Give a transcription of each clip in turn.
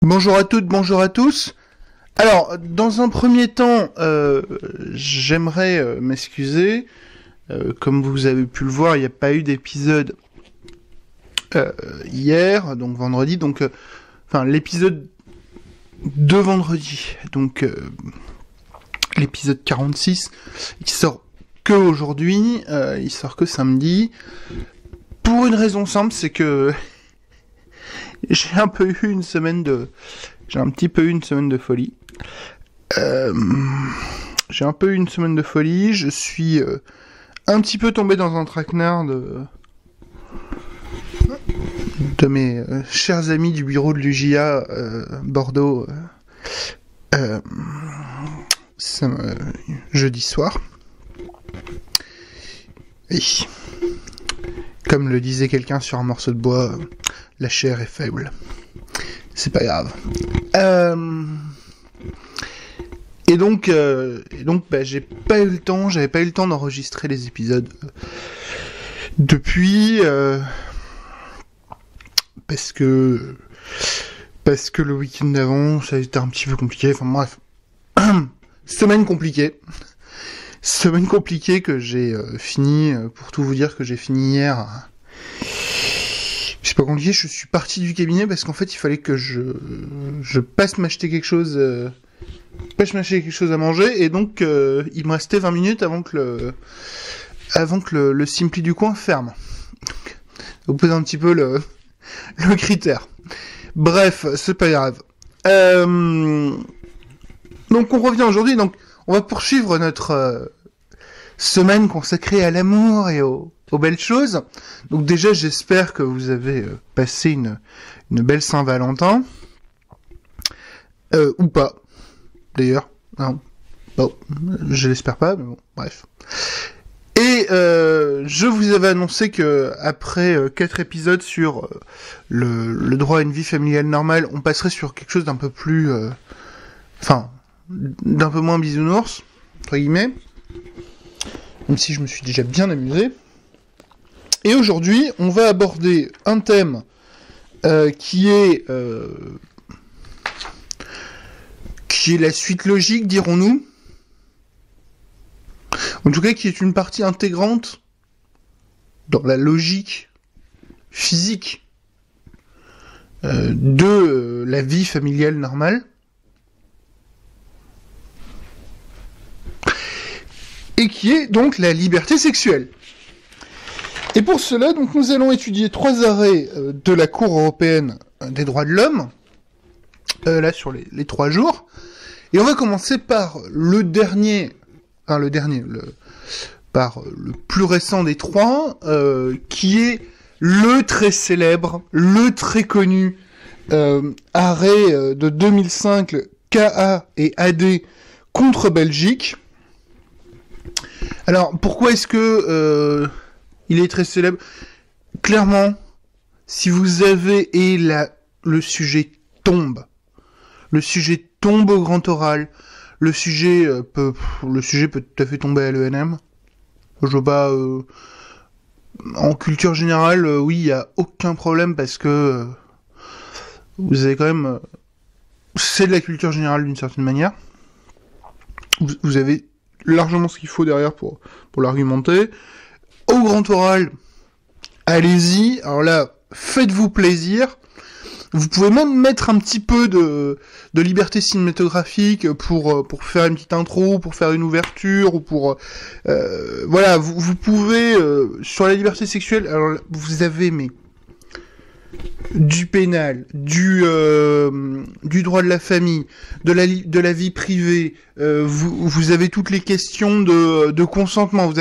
Bonjour à toutes, bonjour à tous. Alors, dans un premier temps, j'aimerais m'excuser. Comme vous avez pu le voir, il n'y a pas eu d'épisode hier, donc vendredi, enfin l'épisode de vendredi, donc l'épisode 46, il sort que aujourd'hui, il sort que samedi, pour une raison simple, c'est que j'ai un peu eu une semaine de... J'ai un petit peu eu une semaine de folie. J'ai un peu eu une semaine de folie, je suis un petit peu tombé dans un traquenard de mes chers amis du bureau de l'UJA Bordeaux jeudi soir. Et comme le disait quelqu'un sur un morceau de bois, la chair est faible. C'est pas grave. Et donc, j'ai pas eu le temps, j'avais pas eu le temps d'enregistrer les épisodes depuis, parce que le week-end d'avant, ça a été un petit peu compliqué. Enfin bref, semaine compliquée que j'ai fini. Pour tout vous dire, que j'ai fini hier. C'est pas compliqué, je suis parti du cabinet parce qu'en fait il fallait que je passe m'acheter quelque chose à manger, et donc il me restait 20 minutes avant que le Simpli du coin ferme. Vous posez un petit peu le critère. Bref, c'est pas grave. Donc on revient aujourd'hui, donc on va poursuivre notre semaine consacrée à l'amour et aux belles choses. Donc déjà, j'espère que vous avez passé une belle Saint-Valentin. Ou pas, d'ailleurs. Non. Bon, je l'espère pas, mais bon, bref. Et je vous avais annoncé que après 4 épisodes sur le droit à une vie familiale normale, on passerait sur quelque chose d'un peu plus... d'un peu moins bisounours, entre guillemets. Même si je me suis déjà bien amusé. Et aujourd'hui, on va aborder un thème qui est la suite logique, dirons-nous. En tout cas, qui est une partie intégrante dans la logique physique de la vie familiale normale. Et qui est donc la liberté sexuelle. Et pour cela, donc, nous allons étudier 3 arrêts de la Cour européenne des droits de l'homme, là sur les 3 jours. Et on va commencer par le plus récent des 3, qui est le très célèbre, le très connu arrêt de 2005, KA et AD contre Belgique. Alors, pourquoi est-ce que il est très célèbre? Clairement, si vous avez... le sujet tombe. Le sujet tombe au grand oral. Le sujet peut tout à fait tomber à l'ENM. Je vois pas... en culture générale, oui, il n'y a aucun problème parce que vous avez quand même... c'est de la culture générale d'une certaine manière. Vous avez largement ce qu'il faut derrière pour l'argumenter. Au grand oral, allez-y. Alors là, faites-vous plaisir. Vous pouvez même mettre un petit peu de liberté cinématographique pour faire une petite intro, pour faire une ouverture, ou pour... voilà, vous pouvez... sur la liberté sexuelle, alors vous avez du pénal, du droit de la famille, de la vie privée, vous avez toutes les questions de consentement.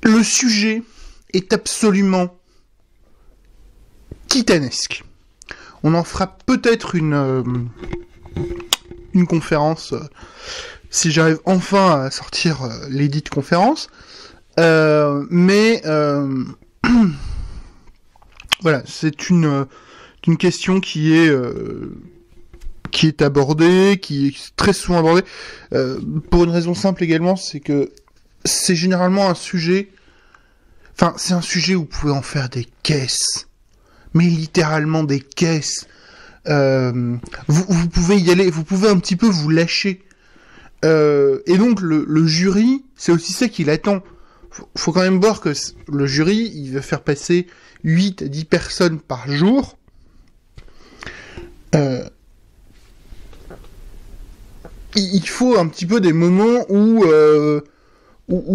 Le sujet est absolument titanesque. On en fera peut-être une conférence, si j'arrive enfin à sortir l'édit conférence. Mais voilà, c'est une question qui est abordée, qui est très souvent abordée, pour une raison simple également, c'est que c'est généralement un sujet... Enfin, c'est un sujet où vous pouvez en faire des caisses. Mais littéralement des caisses. vous pouvez y aller, vous pouvez un petit peu vous lâcher. Et donc le jury, c'est aussi ça qu'il attend. Faut quand même voir que le jury, il va faire passer 8 à 10 personnes par jour. Il faut un petit peu des moments où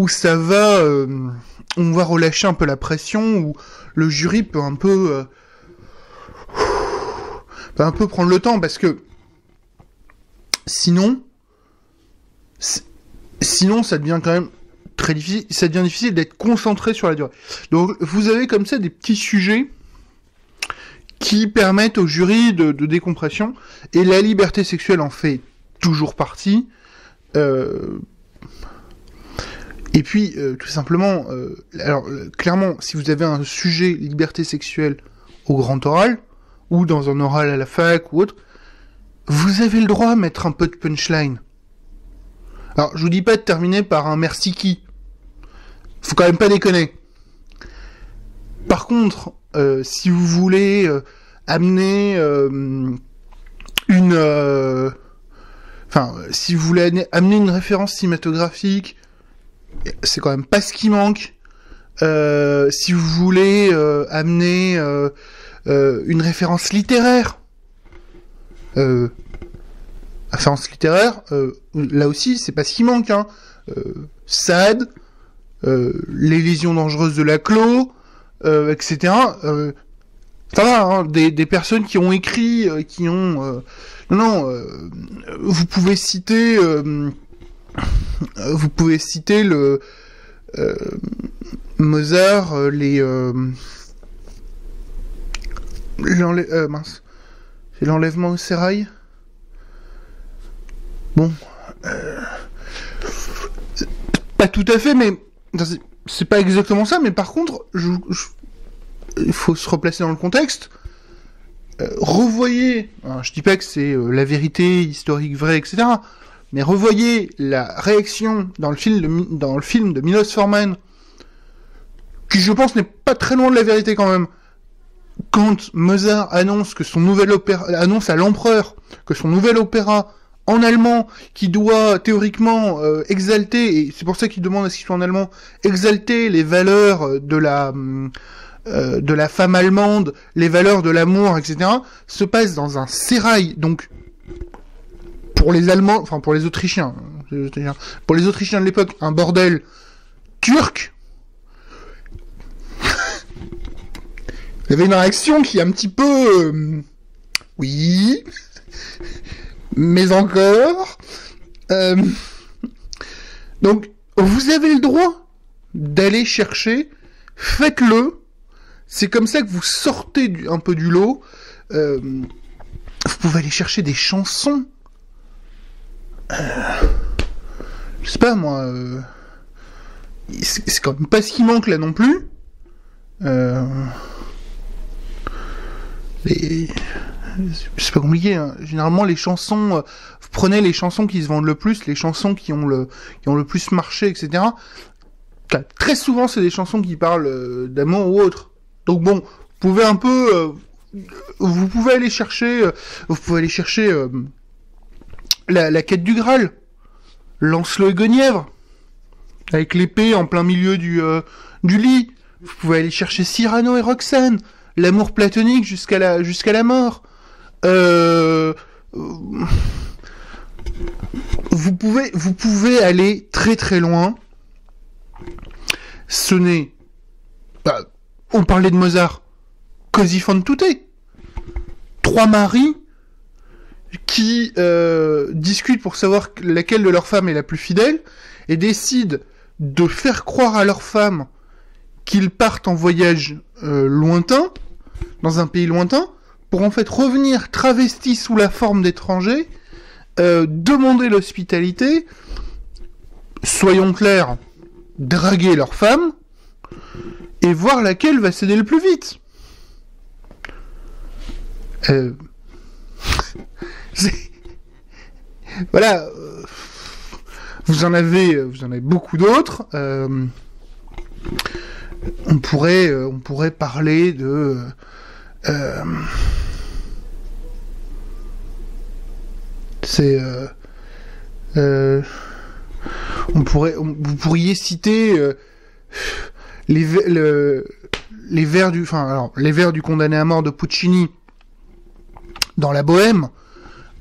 ça va, on va relâcher un peu la pression, où le jury peut un peu prendre le temps, parce que sinon ça devient quand même très difficile, ça devient difficile d'être concentré sur la durée. Donc vous avez comme ça des petits sujets qui permettent au jury de décompression, et la liberté sexuelle en fait toujours partie. Et puis, tout simplement, clairement, si vous avez un sujet liberté sexuelle au grand oral, ou dans un oral à la fac, ou autre, vous avez le droit à mettre un peu de punchline. Alors, je vous dis pas de terminer par un merci qui. Faut quand même pas déconner. Par contre, si vous voulez amener si vous voulez amener une référence cinématographique, c'est quand même pas ce qui manque. Si vous voulez amener une référence littéraire, là aussi, c'est pas ce qui manque. Hein. Sade, les lésions dangereuses de Laclos, etc. Ça va, hein, des personnes qui ont écrit, vous pouvez citer le Mozart, c'est l'enlèvement au sérail. Bon, pas tout à fait, mais c'est pas exactement ça. Mais par contre, il faut se replacer dans le contexte. Revoyez, je dis pas que c'est la vérité historique vraie, etc. Mais revoyez la réaction dans le film de Milos Forman, qui je pense n'est pas très loin de la vérité quand même. Quand Mozart annonce à l'empereur que son nouvel opéra en allemand, qui doit théoriquement exalter, et c'est pour ça qu'il demande à ce qu'il soit en allemand, exalter les valeurs de la femme allemande, les valeurs de l'amour, etc., se passe dans un sérail. Donc, pour les Allemands, enfin pour les Autrichiens de l'époque, un bordel turc. Il y avait une réaction qui est un petit peu... oui... mais encore... Donc, vous avez le droit d'aller chercher, faites-le. C'est comme ça que vous sortez un peu du lot. Vous pouvez aller chercher des chansons. Je sais pas, moi... c'est quand même pas ce qui manque, là, non plus. C'est pas compliqué, hein. Généralement, les chansons... vous prenez les chansons qui se vendent le plus, les chansons qui ont le plus marché, etc. Très souvent, c'est des chansons qui parlent d'amour ou autre. Donc bon, vous pouvez aller chercher la quête du Graal, Lancelot et Guenièvre, avec l'épée en plein milieu du lit. Vous pouvez aller chercher Cyrano et Roxane, l'amour platonique jusqu'à la mort. Vous pouvez aller très très loin. Ce n'est... on parlait de Mozart. Così fan tutte. 3 maris qui discutent pour savoir laquelle de leurs femmes est la plus fidèle, et décident de faire croire à leurs femmes qu'ils partent en voyage lointain, dans un pays lointain, pour en fait revenir travestis sous la forme d'étrangers, demander l'hospitalité, soyons clairs, draguer leurs femmes, et voir laquelle va céder le plus vite. Voilà, vous en avez beaucoup d'autres. On pourrait parler de C'est... vous pourriez citer les vers du condamné à mort de Puccini dans La Bohème,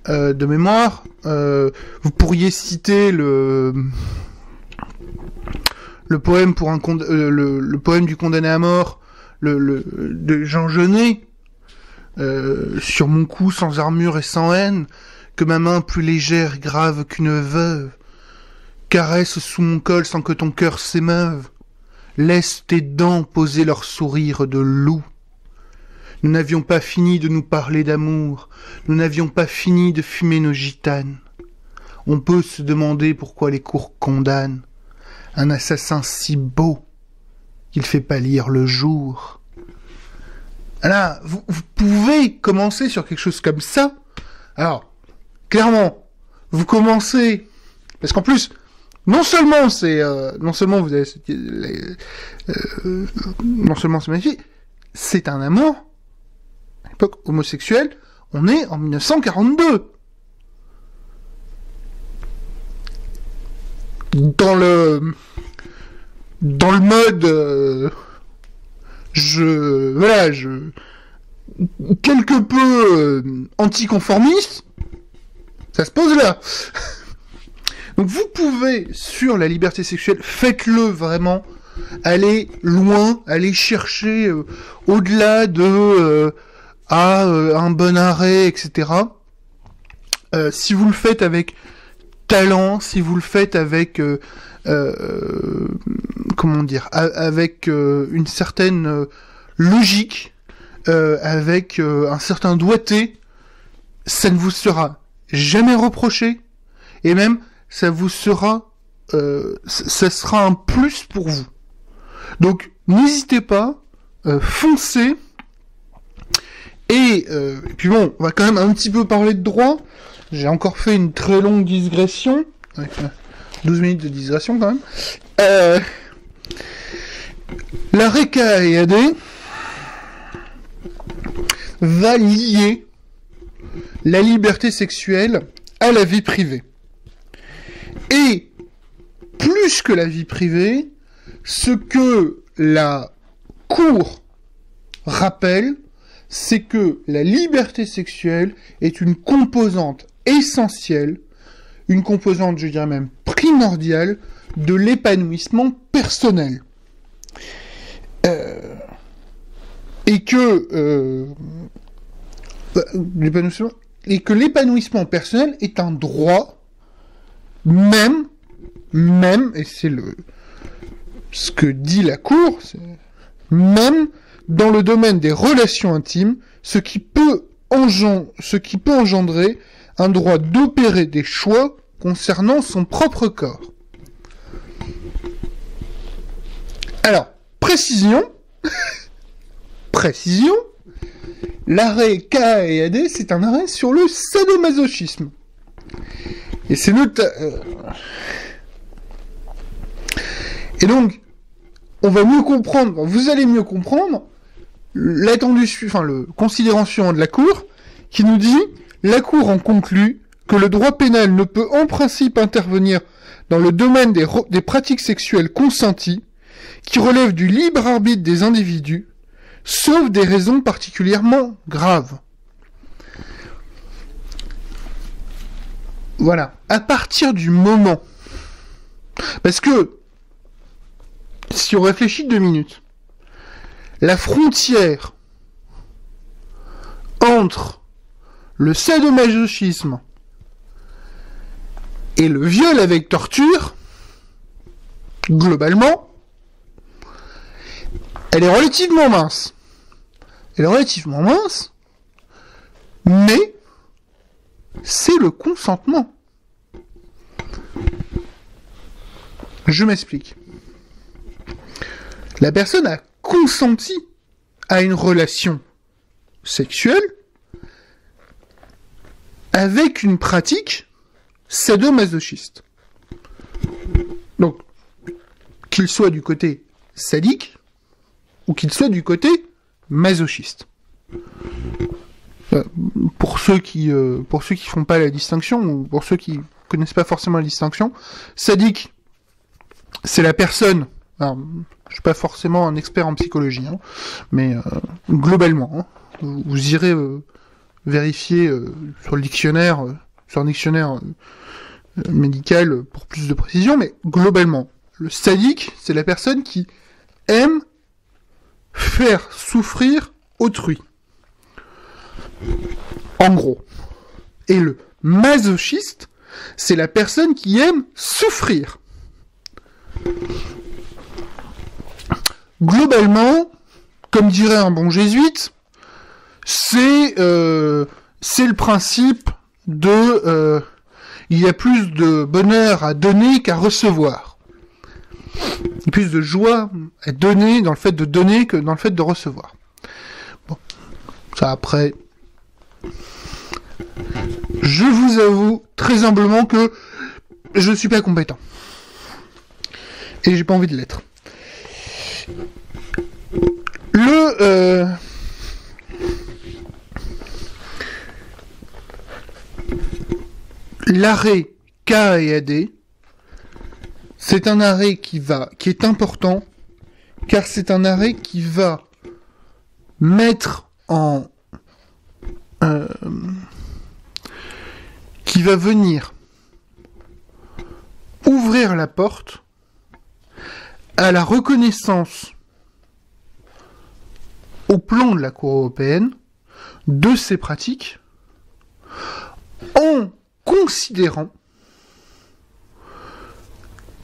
de mémoire. Vous pourriez citer le poème le poème du condamné à mort, de Jean Genet, sur mon cou sans armure et sans haine, que ma main plus légère grave qu'une veuve caresse sous mon col sans que ton cœur s'émeuve. Laisse tes dents poser leur sourire de loup. Nous n'avions pas fini de nous parler d'amour, nous n'avions pas fini de fumer nos gitanes. On peut se demander pourquoi les cours condamnent un assassin si beau qu'il fait pâlir le jour. Là, vous pouvez commencer sur quelque chose comme ça. Alors, clairement, vous commencez, parce qu'en plus, non seulement c'est magnifique, c'est un amour, à l'époque homosexuelle, on est en 1942. Dans le mode, quelque peu anticonformiste, ça se pose là. Donc vous pouvez, sur la liberté sexuelle, faites-le vraiment, allez loin, allez chercher au-delà de un bon arrêt, etc. Si vous le faites avec talent, si vous le faites avec avec une certaine logique, avec un certain doigté, ça ne vous sera jamais reproché, et même ça vous sera, ça sera un plus pour vous. Donc n'hésitez pas, foncez. Et puis bon, on va quand même un petit peu parler de droit. J'ai encore fait une très longue digression, avec 12 minutes de digression quand même. L'arrêt KAEAD va lier la liberté sexuelle à la vie privée. Et plus que la vie privée, ce que la Cour rappelle, c'est que la liberté sexuelle est une composante essentielle, une composante, je dirais même primordiale, de l'épanouissement personnel. Et que l'épanouissement personnel est un droit, même, et c'est ce que dit la Cour, même dans le domaine des relations intimes, ce qui peut engendrer un droit d'opérer des choix concernant son propre corps. Alors, précision, l'arrêt KAEAD, c'est un arrêt sur le sadomasochisme. Et c'est Et donc, on va mieux comprendre, vous allez mieux comprendre le considération de la Cour, qui nous dit « La Cour en conclut que le droit pénal ne peut en principe intervenir dans le domaine des pratiques sexuelles consenties, qui relèvent du libre arbitre des individus, sauf des raisons particulièrement graves. » Voilà. À partir du moment... Parce que, si on réfléchit 2 minutes, la frontière entre le sadomasochisme et le viol avec torture, globalement, elle est relativement mince. Mais c'est le consentement. Je m'explique. La personne a consenti à une relation sexuelle avec une pratique sadomasochiste. Donc, qu'il soit du côté sadique ou qu'il soit du côté masochiste. Euh, pour ceux qui font pas la distinction, ou pour ceux qui connaissent pas forcément la distinction, sadique, c'est la personne. Alors, je suis pas forcément un expert en psychologie, hein, mais globalement, hein, vous irez vérifier sur le dictionnaire, sur un dictionnaire médical pour plus de précision, mais globalement, le sadique, c'est la personne qui aime faire souffrir autrui. En gros. Et le masochiste, c'est la personne qui aime souffrir. Globalement, comme dirait un bon jésuite, c'est le principe de il y a plus de bonheur à donner qu'à recevoir. Il y a plus de joie à donner dans le fait de donner que dans le fait de recevoir. Bon, ça après, je vous avoue très humblement que je ne suis pas compétent. Et j'ai pas envie de l'être. L'arrêt K et AD, c'est un arrêt qui est important, car c'est un arrêt qui va mettre en... qui va venir ouvrir la porte à la reconnaissance au plan de la Cour européenne de ces pratiques en considérant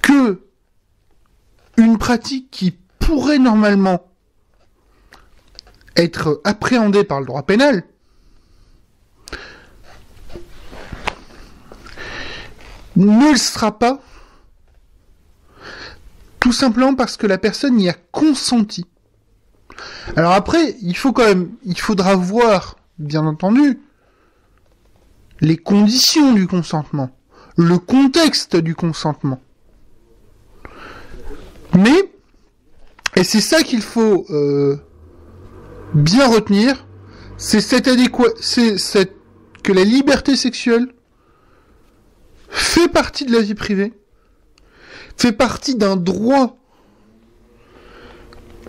que une pratique qui pourrait normalement être appréhendée par le droit pénal ne le sera pas, tout simplement parce que la personne y a consenti. Alors après, il faudra voir, bien entendu, les conditions du consentement, le contexte du consentement. Mais, et c'est ça qu'il faut bien retenir, que la liberté sexuelle fait partie de la vie privée, fait partie d'un droit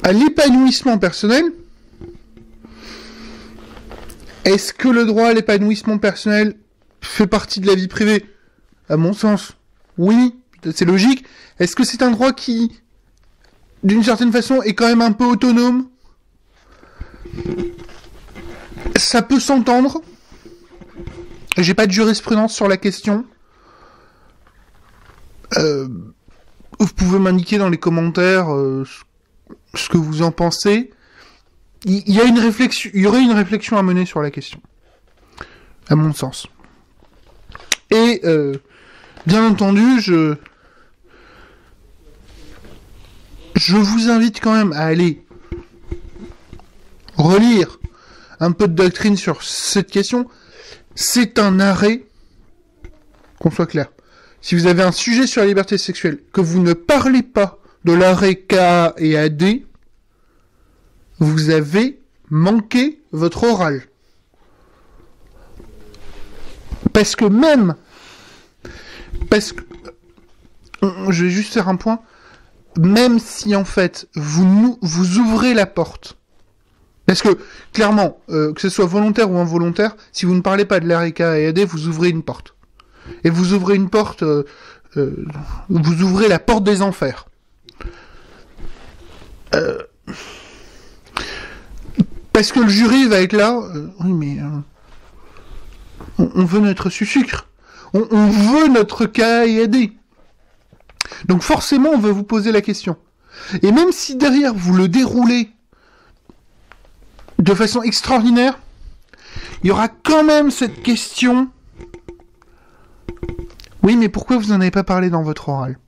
à l'épanouissement personnel. Est-ce que le droit à l'épanouissement personnel fait partie de la vie privée ? À mon sens, oui, c'est logique. Est-ce que c'est un droit qui, d'une certaine façon, est quand même un peu autonome ? Ça peut s'entendre. J'ai pas de jurisprudence sur la question. Vous pouvez m'indiquer dans les commentaires ce que vous en pensez. Il y aurait une réflexion à mener sur la question, à mon sens. Et bien entendu, je vous invite quand même à aller relire un peu de doctrine sur cette question. C'est un arrêt, qu'on soit clair. Si vous avez un sujet sur la liberté sexuelle, que vous ne parlez pas de l'arrêt K et AD, vous avez manqué votre oral. Parce que je vais juste faire un point, même si en fait vous ouvrez la porte, parce que clairement, que ce soit volontaire ou involontaire, si vous ne parlez pas de l'arrêt K et AD, vous ouvrez une porte. Et vous ouvrez une porte, vous ouvrez la porte des enfers. Parce que le jury va être là, oui mais on veut notre sucre, on veut notre K et AD. Donc forcément on veut vous poser la question. Et même si derrière vous le déroulez de façon extraordinaire, il y aura quand même cette question. Oui, mais pourquoi vous n'en avez pas parlé dans votre oral ?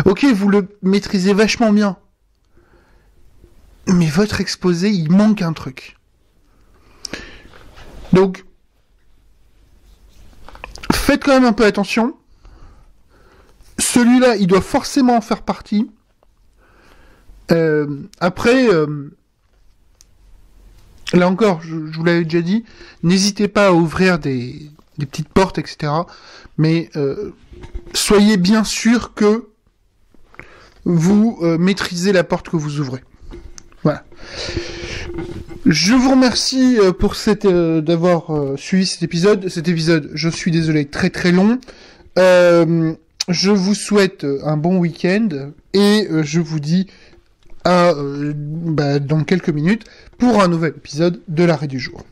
Ok, vous le maîtrisez vachement bien. Mais votre exposé, il manque un truc. Donc, faites quand même un peu attention. Celui-là, il doit forcément en faire partie. Après, là encore, je vous l'avais déjà dit, n'hésitez pas à ouvrir des petites portes, etc. Mais soyez bien sûr que vous maîtrisez la porte que vous ouvrez. Voilà. Je vous remercie pour d'avoir suivi cet épisode. Cet épisode, je suis désolé, très très long. Je vous souhaite un bon week-end et je vous dis dans quelques minutes pour un nouvel épisode de l'Arrêt du jour.